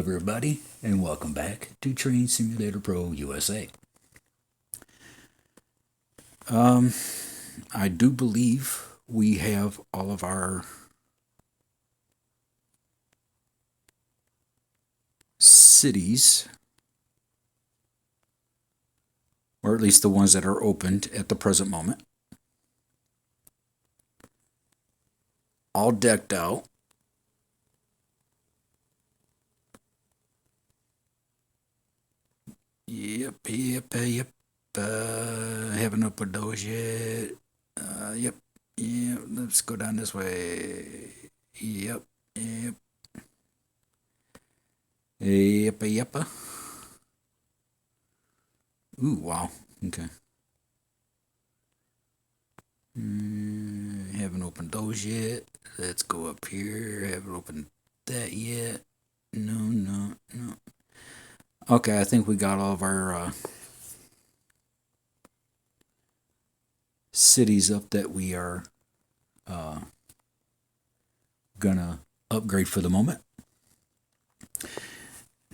everybody, and welcome back to Train Simulator Pro USA. I do believe we have all of our cities, or at least the ones that are opened at the present moment, all decked out. Yep. Haven't opened those yet. Yep. Let's go down this way. Yep. Ooh, wow. Okay. Haven't opened those yet. Let's go up here. Haven't opened that yet. No. Okay, I think we got all of our cities up that we are gonna upgrade for the moment.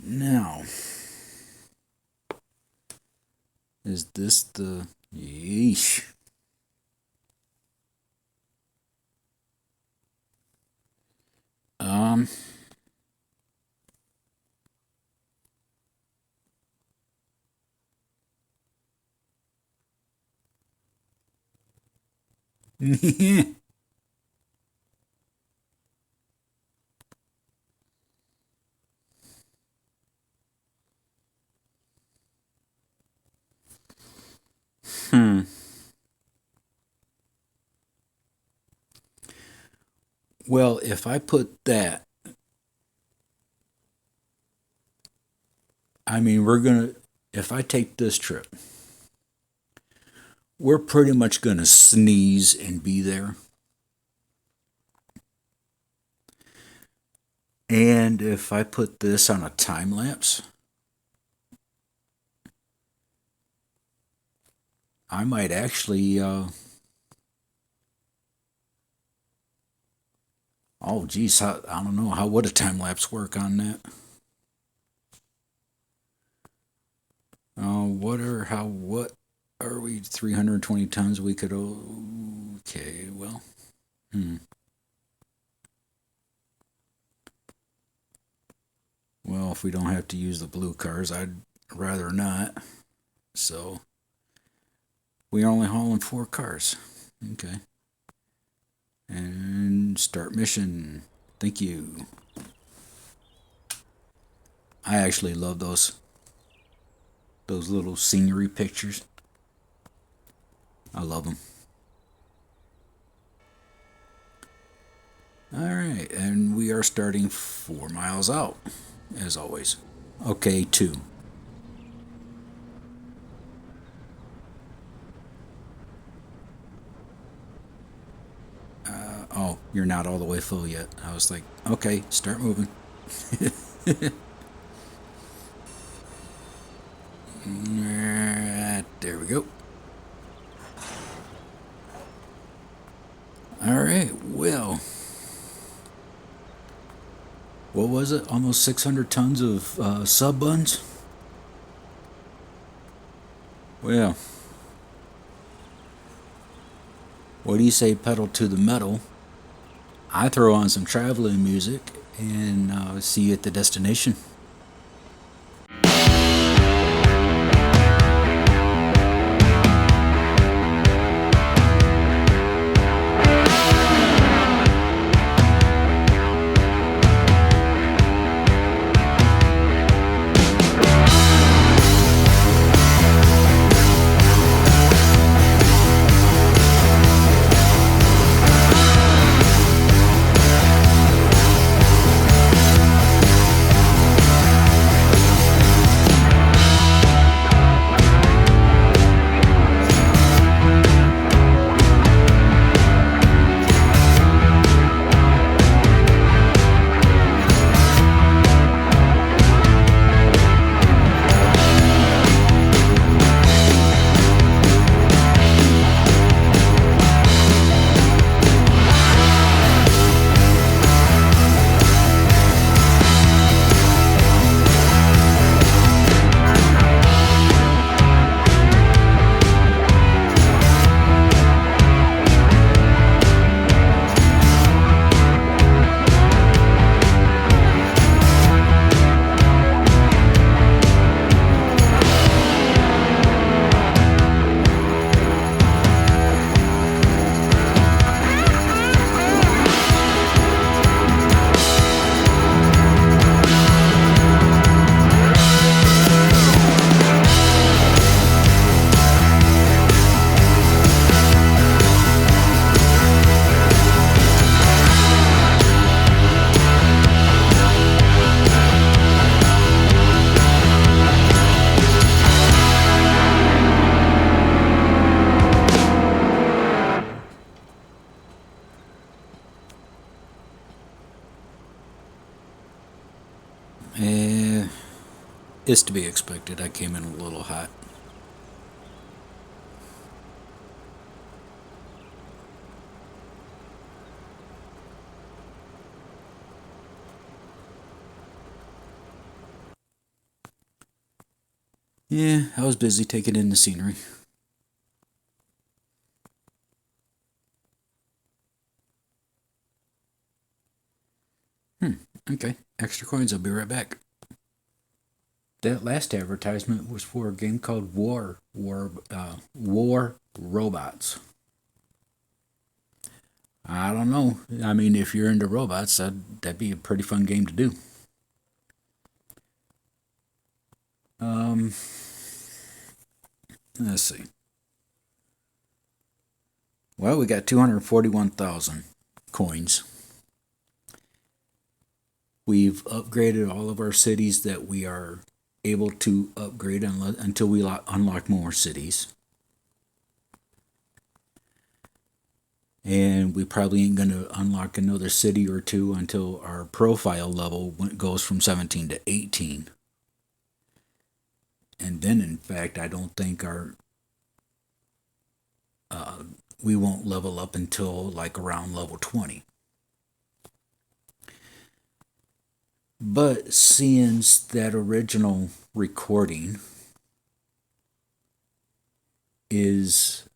Now, is this the... Yeesh. Well, if I put that, if I take this trip, we're pretty much gonna sneeze and be there. And if I put this on a time lapse, I might actually, oh geez, I don't know, how would a time lapse work on that? What are we, 320 tons? We could, okay, well, Well, if we don't have to use the blue cars, I'd rather not. So, we're only hauling 4 cars. Okay. And start mission. Thank you. I actually love those little scenery pictures. I love them. Alright, and we are starting 4 miles out, as always. Okay, 2. Oh, you're not all the way full yet. I was like, okay, start moving. There we go. Alright, well, what was it? Almost 600 tons of sub buns? Well, what do you say, pedal to the metal? I throw on some traveling music and see you at the destination. It's to be expected. I came in a little hot. Yeah, I was busy taking in the scenery. Hmm, okay. Extra coins, I'll be right back. That last advertisement was for a game called War Robots. I don't know. I mean, if you're into robots, that'd be a pretty fun game to do. Um, let's see. Well, we got 241,000 coins. We've upgraded all of our cities that we are able to upgrade until we unlock more cities. And we probably ain't going to unlock another city or two until our profile level goes from 17 to 18. And then, in fact, I don't think uh, we won't level up until like around level 20. But seeing that original recording is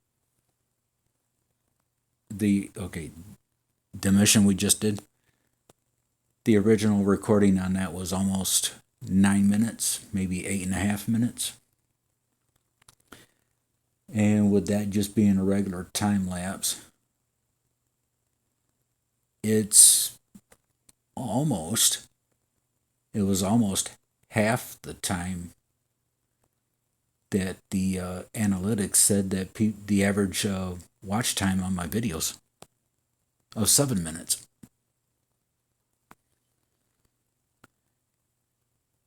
the mission we just did, the original recording on that was almost 9 minutes, maybe 8.5 minutes. And with that just being a regular time lapse, it's almost, it was almost half the time that the analytics said that the average watch time on my videos of 7 minutes.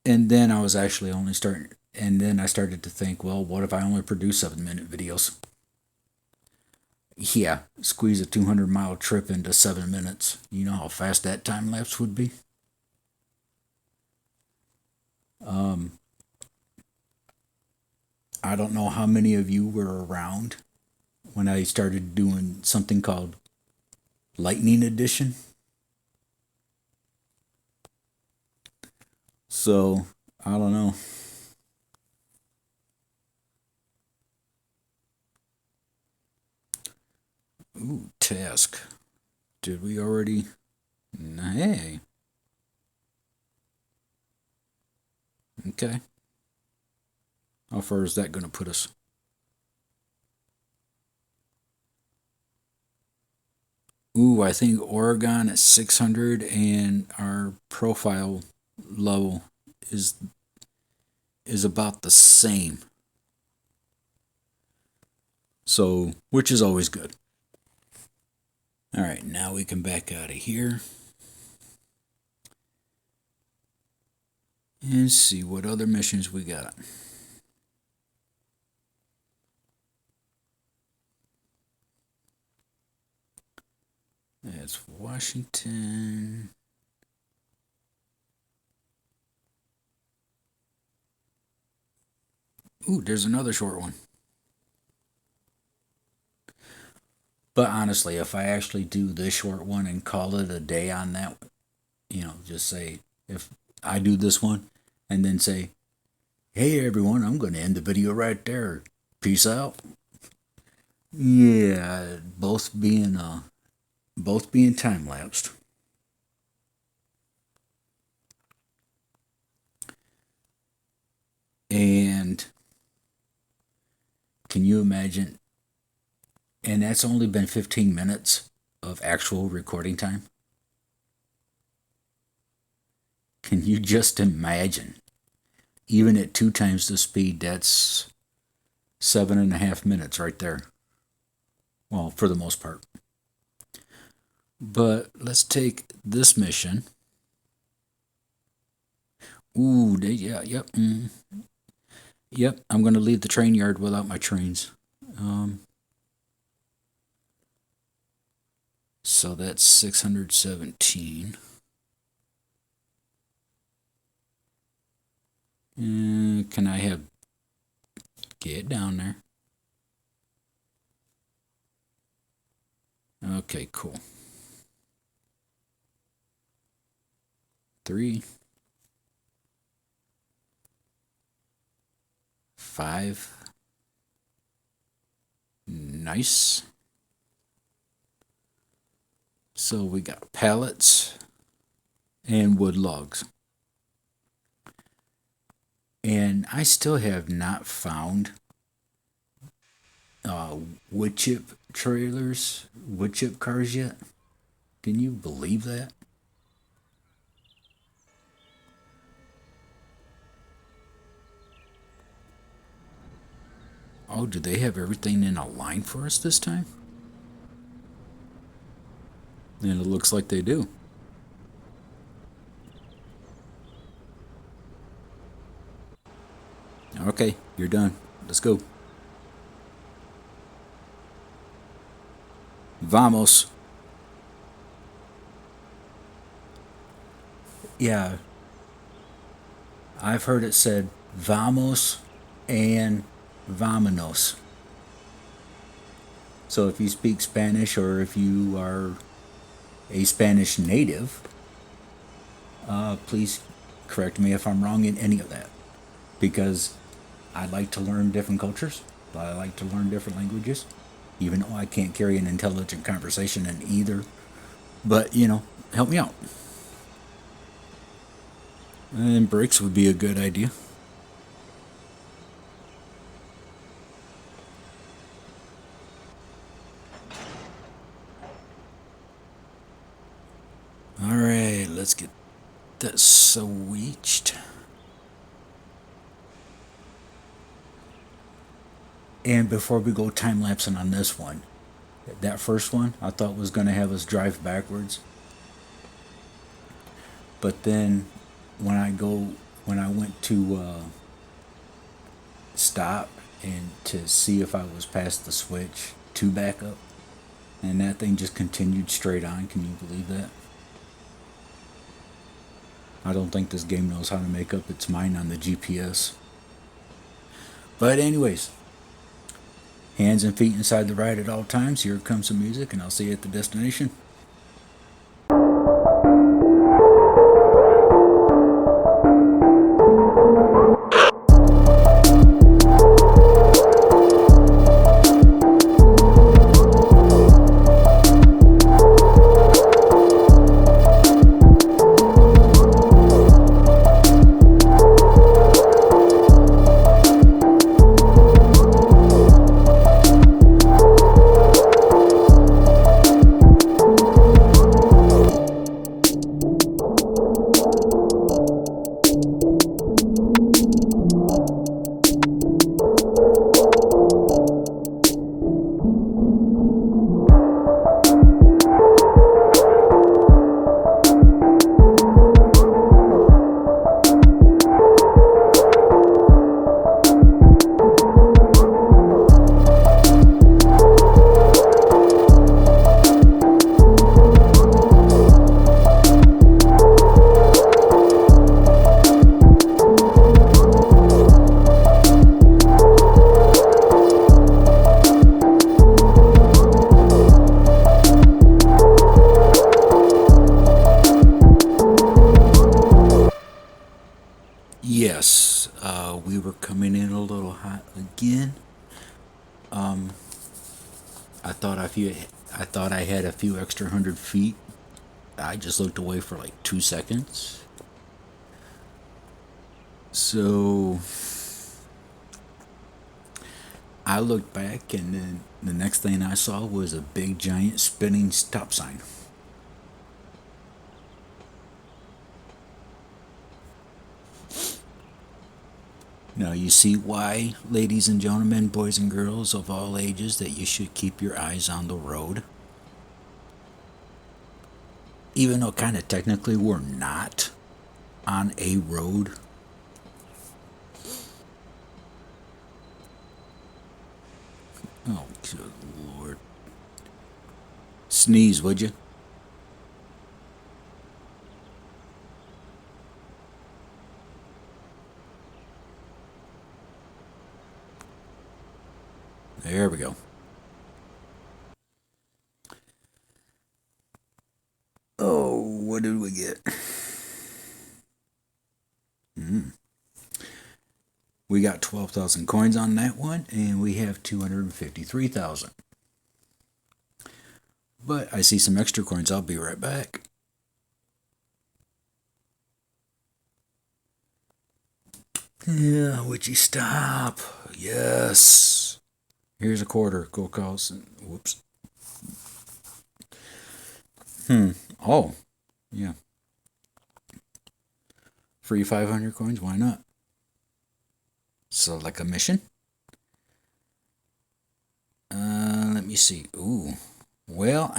And then I was actually only starting, and then I started to think, well, what if I only produce 7 minute videos? Yeah, squeeze a 200-mile trip into 7 minutes. You know how fast that time lapse would be? Um, I don't know how many of you were around when I started doing something called Lightning Edition. So, I don't know. Ooh, task. Did we already? Hey. Okay. How far is that going to put us? Ooh, I think Oregon at 600 and our profile level is is about the same. So, which is always good. All right, now we can back out of here and see what other missions we got. That's Washington. Ooh, there's another short one. But honestly, if I actually do this short one and call it a day on that, just say, if I do this one and then say, hey everyone, I'm going to end the video right there. Peace out. Yeah, both being time lapsed. And can you imagine? And that's only been 15 minutes of actual recording time. Can you just imagine? Even at 2 times the speed, that's 7.5 minutes right there. Well, for the most part. But let's take this mission. Ooh, yeah, yep. Yep, I'm going to leave the train yard without my trains. So that's 617. Can I have get down there? Okay, cool. 3, 5. Nice. So we got pallets and wood logs. And I still have not found wood chip trailers, wood chip cars yet. Can you believe that? Oh, do they have everything in a line for us this time? And it looks like they do. Okay, you're done. Let's go. Vamos. Yeah, I've heard it said vamos and vamonos. So if you speak Spanish or if you are a Spanish native, please correct me if I'm wrong in any of that. Because I like to learn different cultures, I like to learn different languages, even though I can't carry an intelligent conversation in either. But, help me out. And brakes would be a good idea. Alright, let's get that switched. And before we go time lapsing on this one, that first one I thought was going to have us drive backwards. But then when I went to stop and to see if I was past the switch to back up, and that thing just continued straight on. Can you believe that? I don't think this game knows how to make up its mind on the GPS. But anyways, hands and feet inside the ride at all times. Here comes some music, and I'll see you at the destination. Yes, we were coming in a little hot again. I thought I had a few extra 100 feet. I just looked away for like 2 seconds. So I looked back, and then the next thing I saw was a big giant spinning stop sign. Now, you see why, ladies and gentlemen, boys and girls of all ages, that you should keep your eyes on the road. Even though, kind of technically, we're not on a road. Oh, good Lord. Sneeze, would you? There we go. Oh, what did we get? We got 12,000 coins on that one, and we have 253,000. But I see some extra coins. I'll be right back. Yeah, would you stop? Yes. Here's a quarter. Go Carlson. Whoops. Oh, yeah. Free 500 coins. Why not? Select a mission. Let me see. Ooh. Well,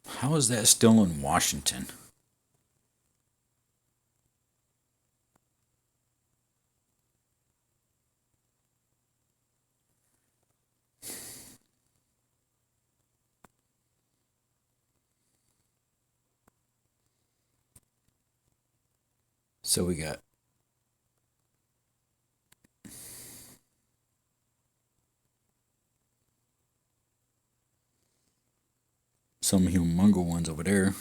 How is that still in Washington? So we got some humongo ones over there.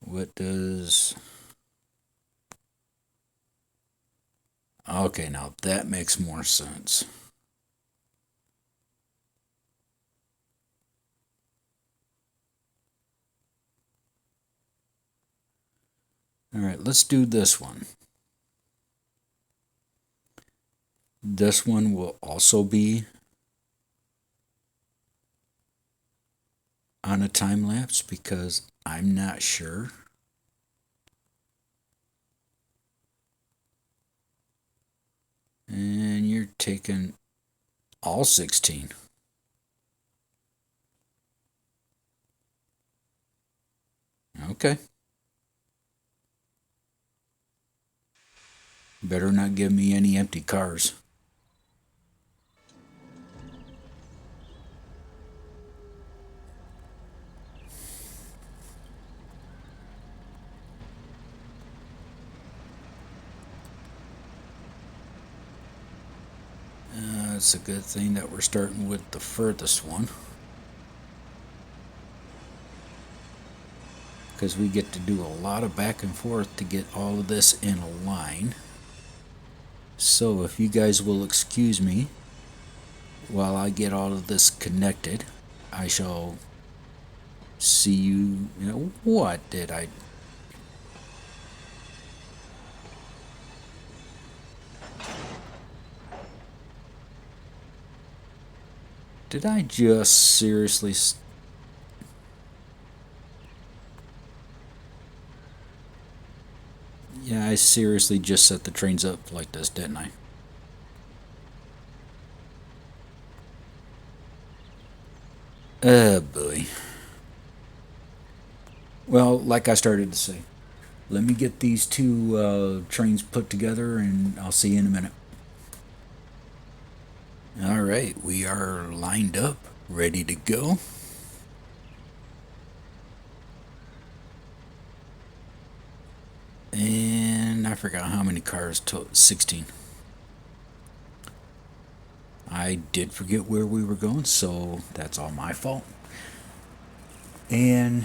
What does... Okay, now that makes more sense. Alright, let's do this one. This one will also be on a time lapse because I'm not sure. And you're taking all 16. Okay. Better not give me any empty cars. It's a good thing that we're starting with the furthest one, because we get to do a lot of back and forth to get all of this in a line. So if you guys will excuse me while I get all of this connected, I shall see you. What did I... Did I just seriously... Yeah, I seriously just set the trains up like this, didn't I? Oh boy. Well, like I started to say, let me get these two trains put together and I'll see you in a minute. Alright, we are lined up, ready to go. And I forgot how many cars, 16. I did forget where we were going, so that's all my fault. And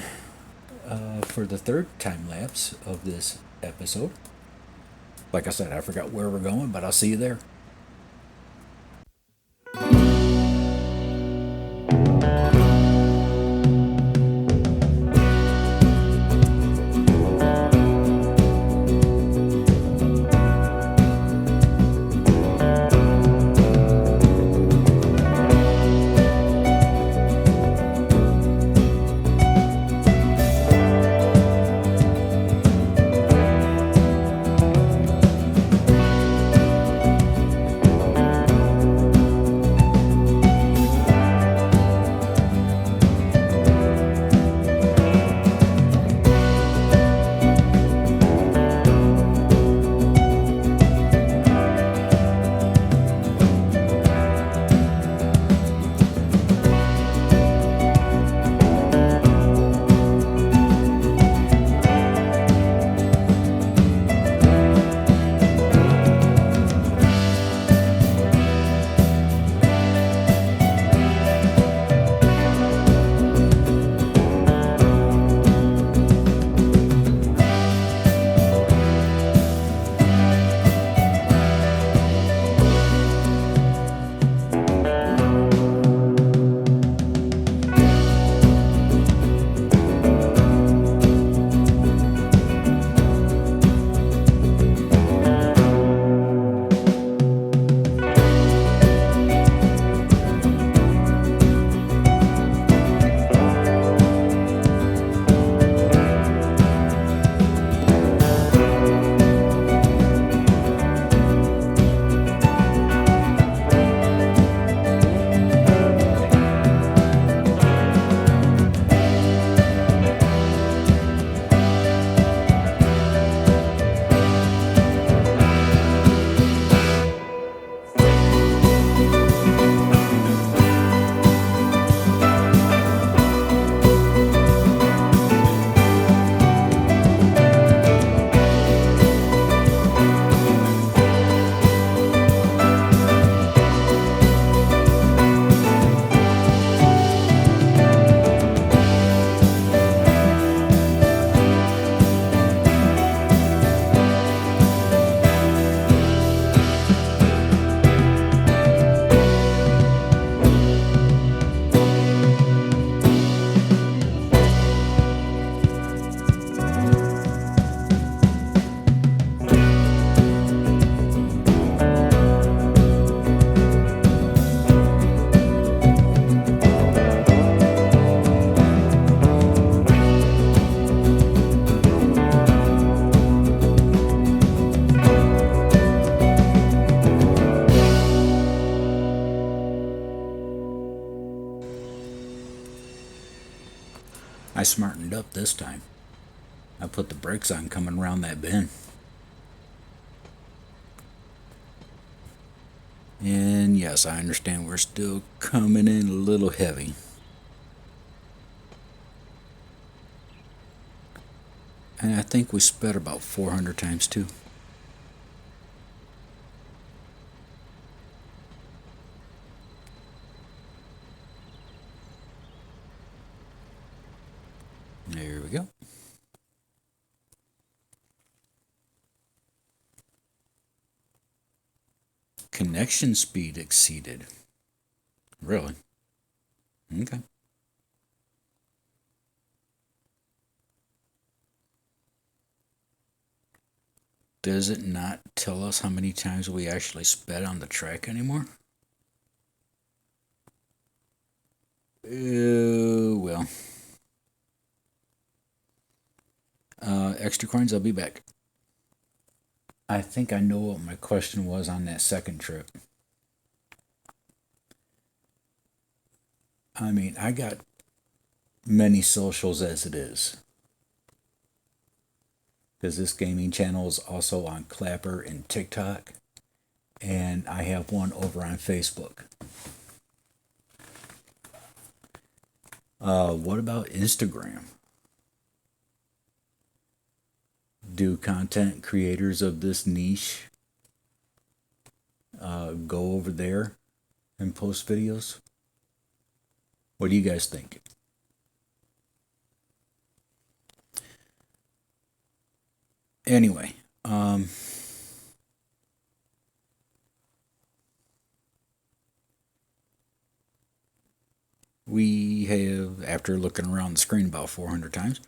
for the third time lapse of this episode, like I said, I forgot where we're going, but I'll see you there. I smartened up this time. I put the brakes on coming around that bend. And yes, I understand we're still coming in a little heavy. And I think we sped about 400 times too. There we go. Connection speed exceeded. Really? Okay. Does it not tell us how many times we actually sped on the track anymore? Well. Extra coins, I'll be back. I think I know what my question was on that second trip. I mean, I got many socials as it is. Because this gaming channel is also on Clapper and TikTok. And I have one over on Facebook. What about Instagram? Do content creators of this niche go over there and post videos? What do you guys think? Anyway, we have, after looking around the screen about 400 times,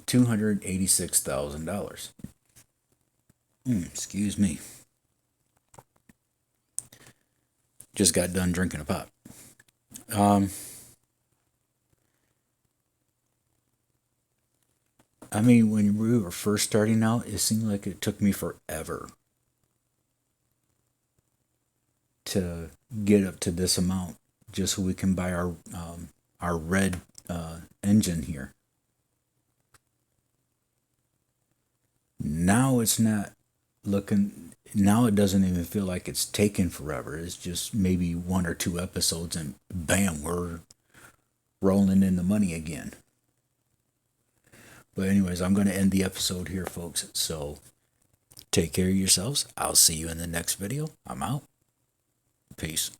$286,000. Excuse me. Just got done drinking a pop. I mean, when we were first starting out, it seemed like it took me forever to get up to this amount just so we can buy our red engine here. Now it's not looking. Now it doesn't even feel like it's taken forever. It's just maybe 1 or 2 episodes, and bam, we're rolling in the money again. But anyways, I'm going to end the episode here, folks. So take care of yourselves. I'll see you in the next video. I'm out. Peace.